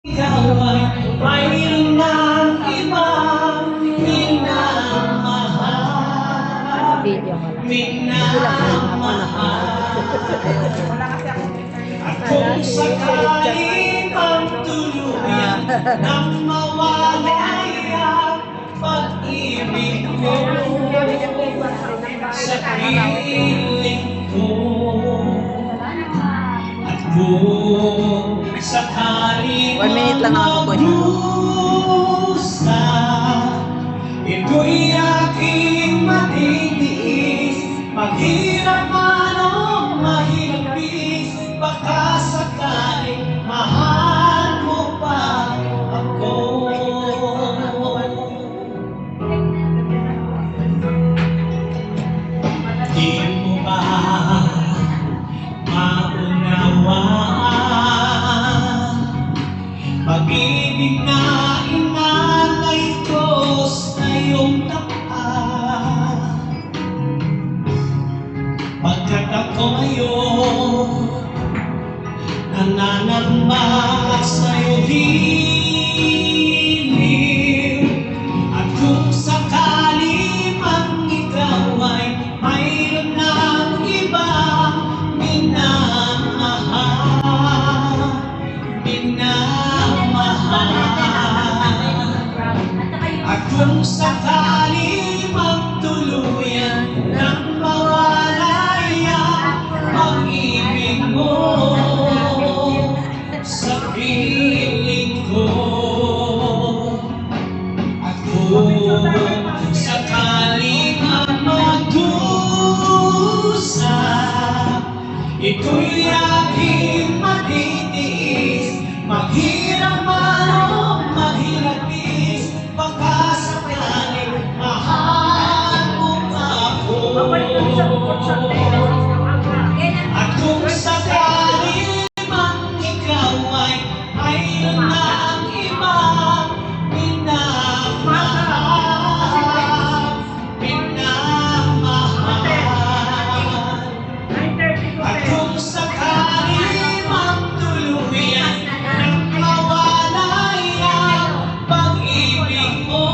Ikaw ay mayroon ng ibang minamahal. Minamahal. At kung sakali mang tuluyan nang mawalay ang pag-ibig ko sa piling ko, at kung sakali 1 minute lang ako po. magdusa, ito'y aking matitiis. Maghirap man o mahirapis, baka sakaling mahal mo pa ako. Di mo ba maunawaan pag-ibig na inalay ko sa iyong tapat? Pagkat ako ngayon nananamba sa iyong hiling, at kung sakali mang ikaw ay mayroon ng ibang minamahal, minamahal. At kung sakali magtuluyan nang mawalay ang pag-ibig mo sa piling ko, at kung sakali magdusa, ito'y aking matitiis. Maghirap man o maghirapis, baka sakaling mahal mo pa ako. At kung sakali mang ikaw ay mayroon ng ibang minamahal, minamahal. At kung sakali mang tuluyan nang mawalay ang pag-ibig mo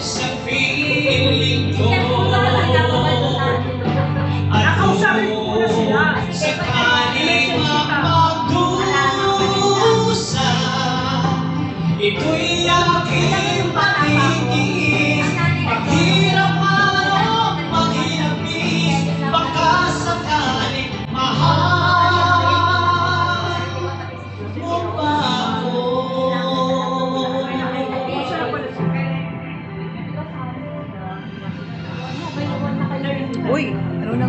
sa piling ko, at kung sakali mang magdusa, ito'y aking matitiis. Maghirap man o maghirapis, baka sakaling mahal mo pa ako. Uy, ano na